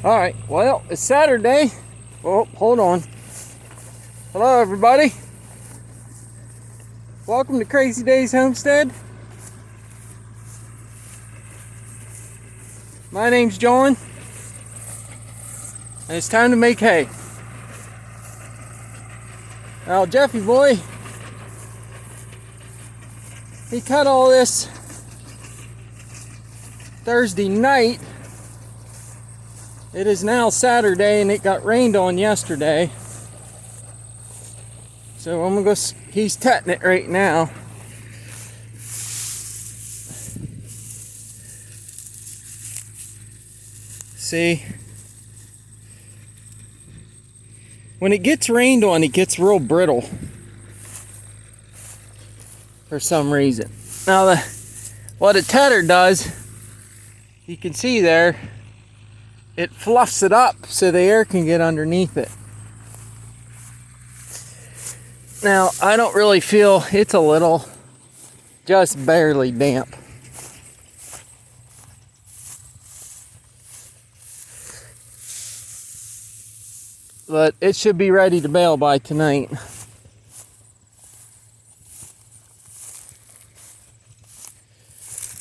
All right, well, it's Saturday. Oh, hold on. Hello, everybody. Welcome to Crazy Days Homestead. My name's John, and it's time to make hay. Now, Jeffy boy, he cut all this Thursday night. It is now Saturday, and it got rained on yesterday. So I'm gonna go. He's tetting it right now. See, when it gets rained on, it gets real brittle for some reason. Now, what a tedder does, you can see there, it fluffs it up so the air can get underneath it. Now, I don't really feel, it's a little, just barely damp. But it should be ready to bale by tonight.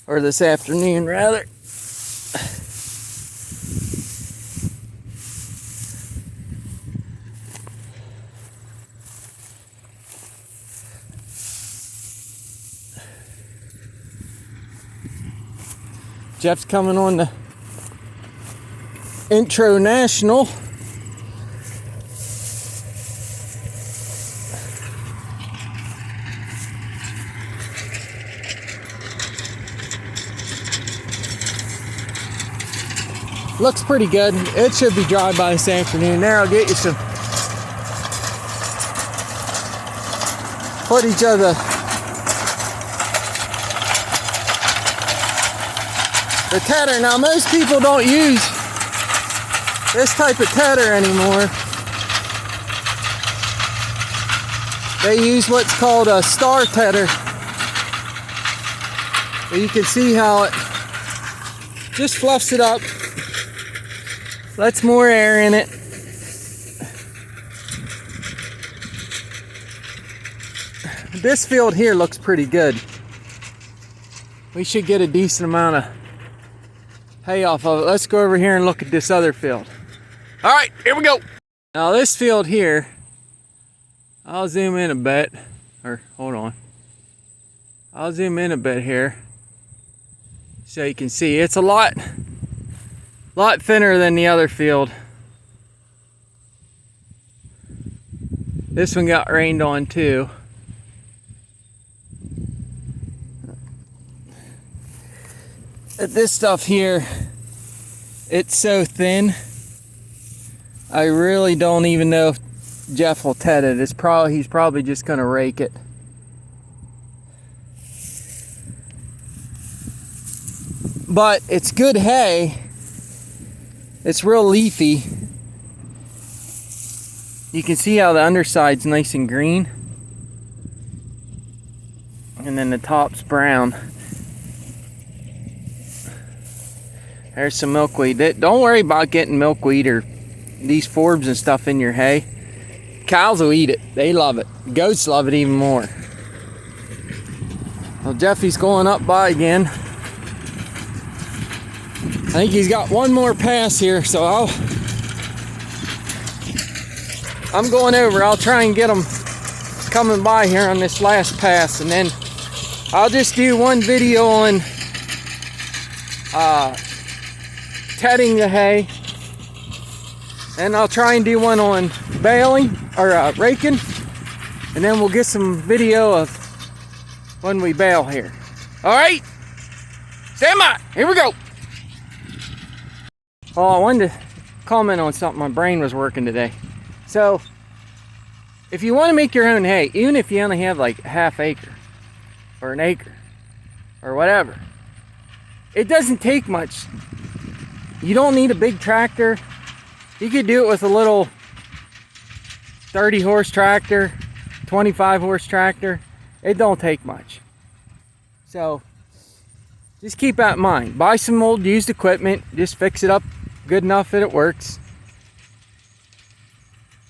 Or this afternoon, rather. Jeff's coming on the Intro National. Looks pretty good. It should be dry by this afternoon. There, I'll get you some footage of the tedder. Now, most people don't use this type of tedder anymore. They use what's called a star tedder. You can see how it just fluffs it up. Lets more air in it. This field here looks pretty good. We should get a decent amount of hay off of it. Let's go over here and look at this other field. All right, here we go. Now this field here, I'll zoom in a bit, or hold on. I'll zoom in a bit here so you can see it's a lot thinner than the other field. This one got rained on too. But this stuff here, it's so thin, I really don't even know if Jeff will ted it. He's probably just gonna rake it. But it's good hay. It's real leafy. You can see how the underside's nice and green. And then the top's brown. There's some milkweed. Don't worry about getting milkweed or these forbs and stuff in your hay. Cows will eat it. They love it. Goats love it even more. Well, Jeffy's going up by again. I think he's got one more pass here, so I'm going over. I'll try and get him coming by here on this last pass, and then I'll just do one video on tedding the hay, and I'll try and do one on baling or raking, and then we'll get some video of when we bale here. All right, stand by. Here we go. Oh, I wanted to comment on something. My brain was working today. So, if you want to make your own hay, even if you only have like a half acre or an acre or whatever, it doesn't take much. You don't need a big tractor. You could do it with a little 30 horse tractor, 25 horse tractor. It don't take much. So just keep that in mind. Buy some old used equipment, just fix it up good enough that it works.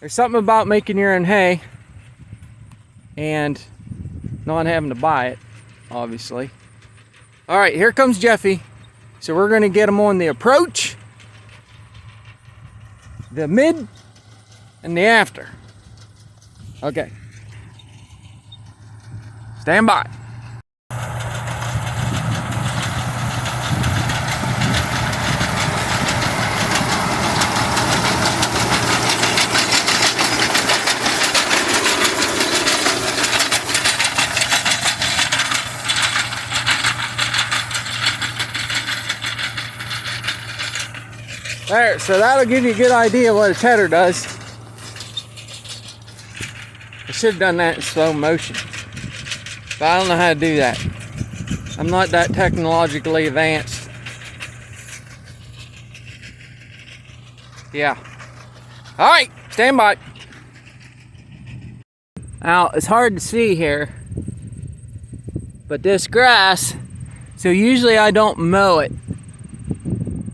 There's something about making your own hay and not having to buy it, obviously. All right, here comes Jeffy. So we're gonna get him on the approach, the mid, and the after. Okay. Stand by. There, so that'll give you a good idea what a tether does. I should have done that in slow motion, but I don't know how to do that. I'm not that technologically advanced. Yeah. All right, stand by. Now, it's hard to see here, but this grass, so usually I don't mow it.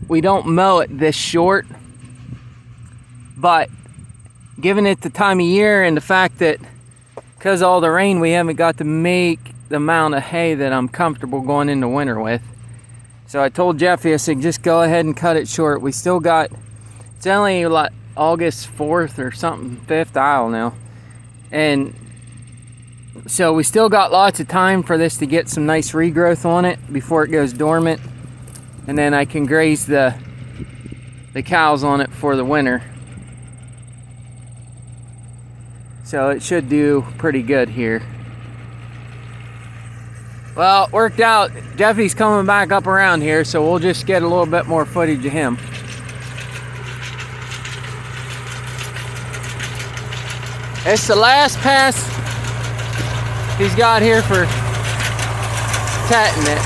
We don't mow it this short, but given it the time of year and the fact that because of all the rain, we haven't got to make the amount of hay that I'm comfortable going into winter with. So I told Jeffy, I said, just go ahead and cut it short. We still got, it's only like August 4th or something, 5th, I don't know. And so we still got lots of time for this to get some nice regrowth on it before it goes dormant. And then I can graze the cows on it for the winter. So it should do pretty good here. Well, it worked out. Jeffy's coming back up around here, so we'll just get a little bit more footage of him. It's the last pass he's got here for tatting it.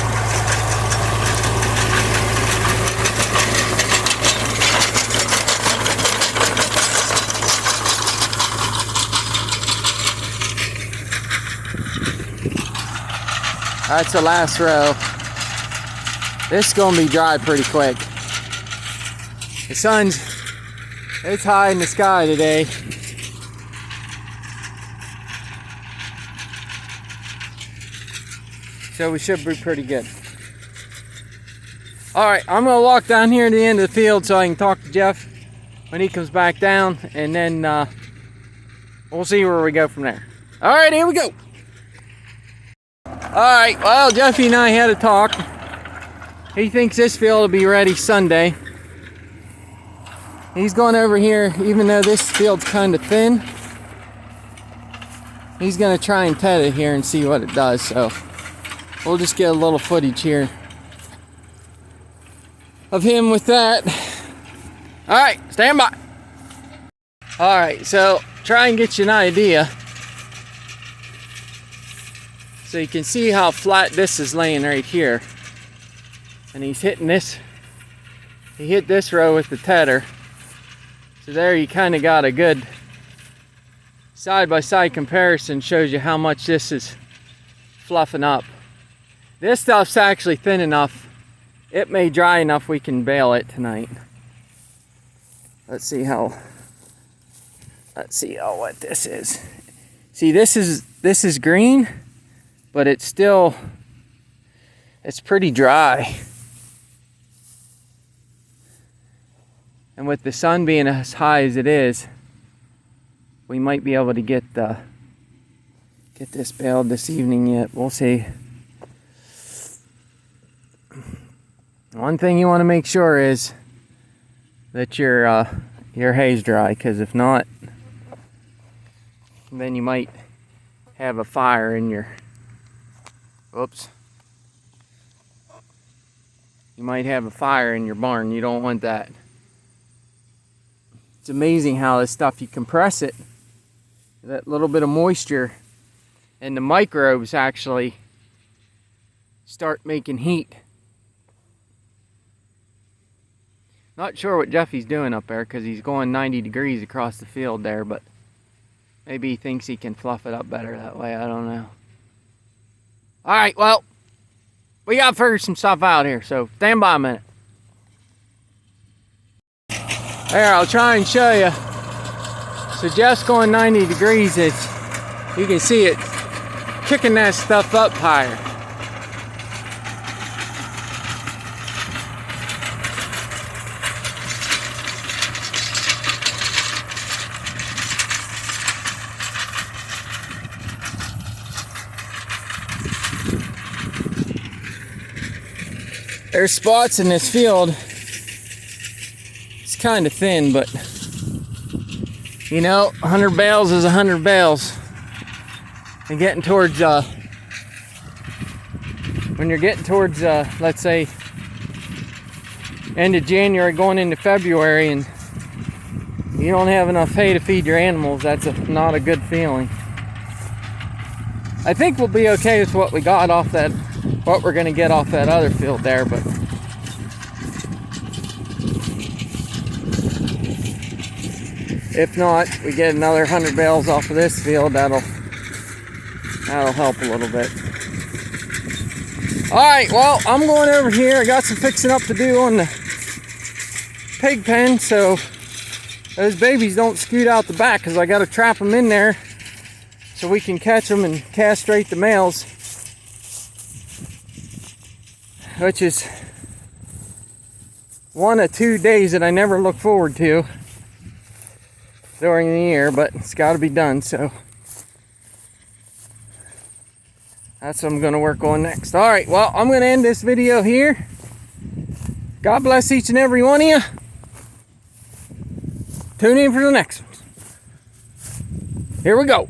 That's the last row. This is gonna be dry pretty quick. The sun's, it's high in the sky today. So we should be pretty good. All right, I'm gonna walk down here to the end of the field so I can talk to Jeff when he comes back down, and then we'll see where we go from there. All right, here we go. Alright, well, Jeffy and I had a talk. He thinks this field will be ready Sunday. He's going over here, even though this field's kind of thin. He's going to try and tet it here and see what it does. So we'll just get a little footage here of him with that. Alright, stand by. Alright, so try and get you an idea. So you can see how flat this is laying right here. And he's hitting this. He hit this row with the tether. So there you kind of got a good side-by-side comparison. Shows you how much this is fluffing up. This stuff's actually thin enough. It may dry enough we can bale it tonight. Let's see how wet this is. See, this is green. But it's pretty dry. And with the sun being as high as it is, we might be able to get this baled this evening yet. We'll see. One thing you want to make sure is that your hay's dry, because if not, then you might have a fire in your Oops. You might have a fire in your barn. You don't want that. It's amazing how this stuff, you compress it, that little bit of moisture, and the microbes actually start making heat. Not sure what Jeffy's doing up there because he's going 90 degrees across the field there, but maybe he thinks he can fluff it up better that way. I don't know. Alright, well, we got to figure some stuff out here, so stand by a minute. There, I'll try and show you. So Jeff's going 90 degrees. You can see it kicking that stuff up higher. There's spots in this field. It's kind of thin, but you know, 100 bales is 100 bales. And getting towards, when you're getting towards, let's say, end of January, going into February, and you don't have enough hay to feed your animals, that's not a good feeling. I think we'll be okay with what we got off that, what we're gonna get off that other field there, but if not, we get another 100 bales off of this field, that'll help a little bit. All right, well, I'm going over here. I got some fixing up to do on the pig pen, so those babies don't scoot out the back, because I got to trap them in there so we can catch them and castrate the males, which is one of 2 days that I never look forward to during the year, but it's got to be done, so that's what I'm going to work on next. All right, well, I'm going to end this video here. God bless each and every one of you. Tune in for the next one. Here we go.